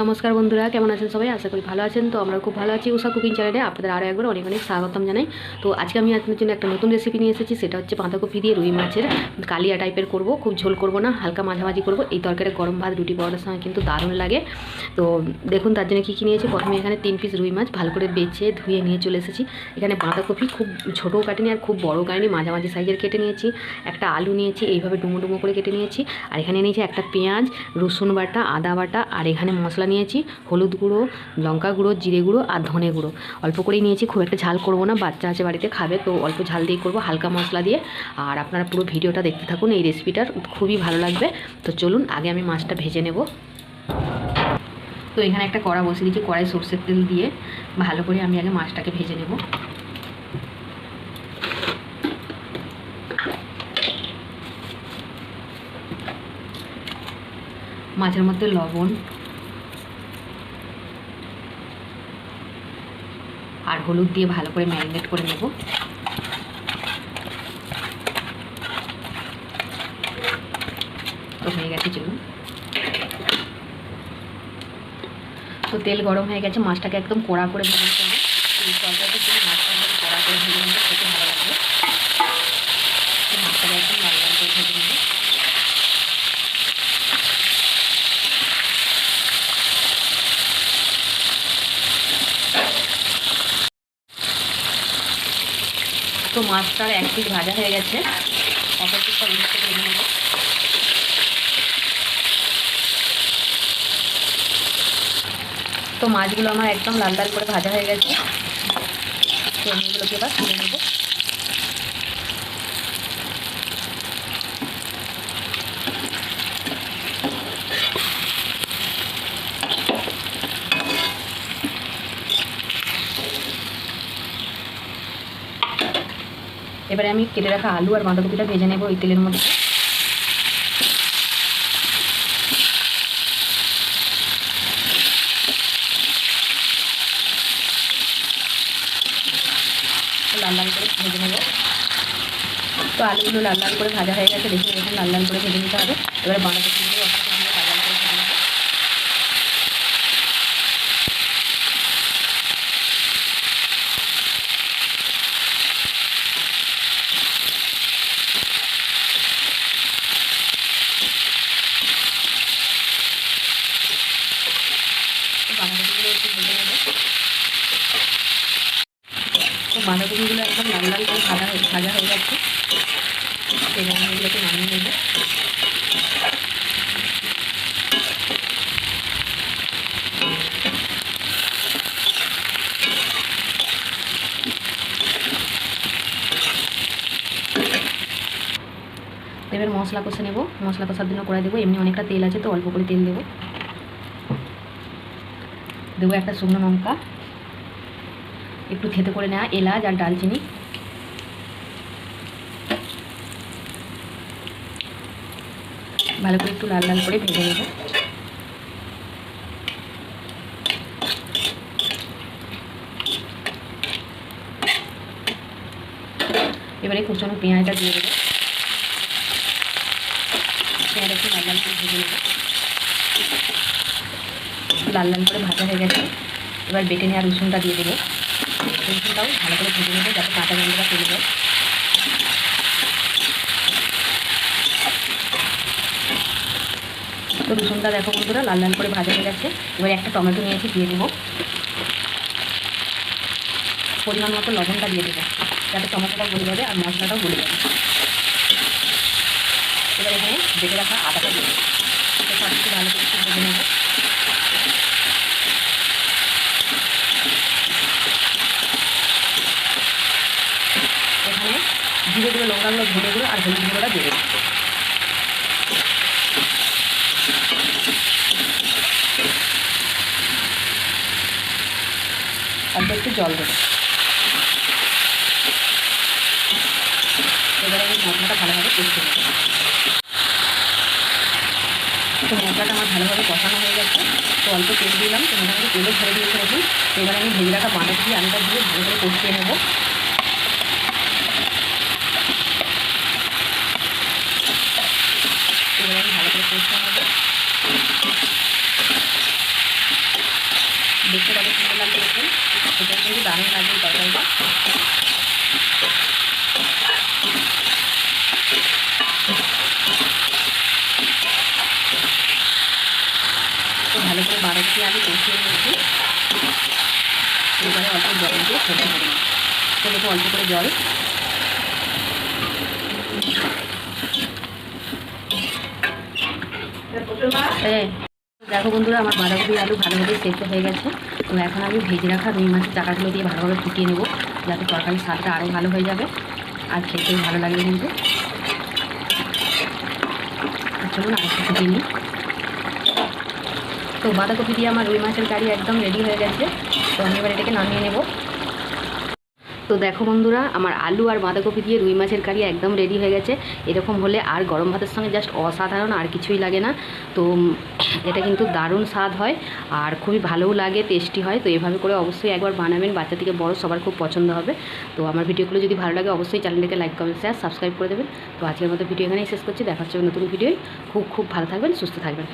নমস্কার বন্ধুরা, কেমন আছেন সবাই? আশা করি ভালো আছেন। তো আমরা খুব ভালো আছি। উষা কুকিং চ্যানেলে আপনাদের আরও একবার অনেক অনেক স্বাগতম জানাই। তো আজকে আমি আপনাদের জন্য একটা নতুন রেসিপি নিয়ে এসেছি। সেটা হচ্ছে বাঁধাকপি দিয়ে রুই মাছের কালিয়া টাইপের করব। খুব ঝোল করব না, হালকা মাঝামাঝি করব। এই তরকারি গরম ভাত রুটি পরোটার সঙ্গে কিন্তু দারুণ লাগে। তো দেখুন তার জন্য কী কী নিয়েছি। প্রথমে এখানে 3 পিস রুই মাছ ভালো করে বেছে ধুয়ে নিয়ে চলে এসেছি। এখানে বাঁধাকপি খুব ছোটোও কাটিনি আর খুব বড়ো কাটিনি, মাঝামাঝি সাইজের কেটে নিয়েছি। একটা আলু নিয়েছি, এইভাবে ডুমো ডুমো করে কেটে নিয়েছি। আর এখানে নিয়েছি একটা পেঁয়াজ, রসুন বাটা, আদা বাটা, আর এখানে মশলা নিয়েছি হলুদ গুঁড়ো, লঙ্কা গুঁড়ো, জিরে গুঁড়ো আর ধনে গুঁড়ো। অল্প করেই নিয়েছি, খুব একটা ঝাল করব না, বাচ্চা আছে বাড়িতে খাবে, তো অল্প ঝাল দিয়ে করব, হালকা মশলা দিয়ে। আর আপনারা পুরো ভিডিওটা দেখতে থাকুন, এই রেসিপিটার খুবই ভালো লাগবে। তো চলুন আগে আমি মাছটা ভেজে নেব। তো এখানে একটা কড়া বসিয়ে দিয়েছি, কড়াই সরষের তেল দিয়ে ভালো করে আমি আগে মাছটাকে ভেজে নেব। মাছের মধ্যে লবণ আর হলুদ দিয়ে ভালো করে ম্যারিনেট করে নেব। তো হয়ে গেছে, চলুন। তো তেল গরম হয়ে গেছে, মাছটাকে একদম কড়া করে ভেজে নিতে হবে। এই তরকারিটা যদি মাছটা কড়া করে ভেজে নেবে খেতে ভালো লাগবে। তো মাছটাকে একদম লাল লাল করে ভেজে নেবে। তো মাছটার এক পিস ভাজা হয়ে গেছে, অপর পিসটা উল্টে ভেজে নেব। তো মাছগুলো আমার একদম লাল লাল করে ভাজা হয়ে গেছে। তো আমি এগুলোকে এবার তুলে নেব। এবারে আমি কেটে রাখা আলু আর বাঁধাকপিটা ভেজে নেব ওই তেলের মধ্যে। লাল লাল করে ভেজে নেব। তো আলুগুলো লাল লাল করে ভাজা হয়ে গেছে, দেখুন এরকম লাল লাল করে ভেজে নিতে হবে। এবারে বাঁধাকপিগুলো দিয়ে লাল লাল করে ভেজে নেব। তো বাঁধাকপিগুলো একটু ভেজে নেব। তো বাঁধাকপিগুলো একদম লাল লাল করে ভাজা হয়ে গেছে। এবার আমি এগুলোকে নামিয়ে নেব। এবার মশলা কষে নেব। মশলা কষার জন্য কড়াই দেবো, এমনি অনেকটা তেল আছে তো অল্প করে তেল দেবো। দেবো একটা শুকনো লঙ্কা, একটু থেতে করে নেওয়া এলাচ আর ডালচিনি, ভালো করে একটু লাল লাল করে ভেজে নেব। এবারে কুচনো পেঁয়াজটা দিয়ে দেবো। পেঁয়াজটা একটু লাল লাল করে ভেজে নেব। লাল লাল করে ভাজা হয়ে গেছে, এবার বেটে নেওয়া রসুনটা দিয়ে দেবো। রসুনটাও ভালো করে ভেজে নেবো যাতে কাঁচা গন্ধটা চলে যায়। তো রসুনটা দেখো বন্ধুরা লাল লাল করে ভাজা হয়ে গেছে। এবার একটা টমেটো নিয়েছি, দিয়ে দেবো। পরিমাণ মতো লবণটা দিয়ে দেবো যাতে টমেটোটা গলে যাবে আর মশলাটাও গলে যাবে। এবার এখানে বেটে রাখা আদাটা দেবো। সব কিছু ভালো করে একটু ভেজে নেব। এখানে জিরে গুঁড়ো, লঙ্কা গুঁড়ো, ধনে গুঁড়ো আর হলুদ গুঁড়োটা দিয়ে দেবো। অল্প একটু জল দেবো। এবারে আমি মশলাটা ভালোভাবে কষতে দেবো। তো মশলাটা আমার ভালোভাবে কষানো হয়ে গেছে। তো অল্প তেল দিলাম, তো মোটামুটি তেলে ধরে দিয়েছে দেখুন। তো এবারে আমি ভেজে রাখা বাঁধাকপি আলুটা দিয়ে ভালো করে কষিয়ে নেব। এবারে আমি ভালো করে কষতে নেব। দেখতে কত সুন্দর লাগছে দেখুন। এটা কিন্তু দারুণ লাগবে তরকারিটা। তো ভালো করে বাঁধাকপি আলু কষিয়ে নিয়েছি। এবারে অল্প জল দিয়ে সেদ্ধ করে নেব। তো দেখো অল্প করে জল। দেখো বন্ধুরা, আমার বাঁধাকপি আলু ভালোভাবে সেদ্ধ হয়ে গেছে। তো এখন আমি ভেজে রাখা রুই মাছের চাকাগুলো দিয়ে ভালোভাবে ফুটিয়ে নেব, যাতে তরকারির স্বাদটা আরও ভালো হয়ে যাবে আর খেতেও ভালো লাগবে। কিন্তু চলুন আরেকটু ফুটিয়ে নিই। তো বাঁধাকপি দিয়ে আমার রুই মাছের কারি একদম রেডি হয়ে গেছে। তো আমি এবার এটাকে নামিয়ে নেব। তো দেখো বন্ধুরা, আমার আলু আর বাঁধাকপি দিয়ে রুই মাছের কারি একদম রেডি হয়ে গেছে। এরকম হলে আর গরম ভাতের সঙ্গে জাস্ট অসাধারণ, আর কিছুই লাগে না। তো এটা কিন্তু দারুণ স্বাদ হয় আর খুবই ভালোও লাগে, টেস্টি হয়। তো এভাবে করে অবশ্যই একবার বানাবেন, বাচ্চা থেকে বড় সবার খুব পছন্দ হবে। তো আমার ভিডিওগুলো যদি ভালো লাগে অবশ্যই চ্যানেলটাকে লাইক কমেন্ট শেয়ার সাবস্ক্রাইব করে দেবেন। তো আজকের মতো ভিডিও এখানেই শেষ করছি। দেখা হচ্ছে নতুন ভিডিওয়। খুব ভালো থাকবেন, সুস্থ থাকবেন।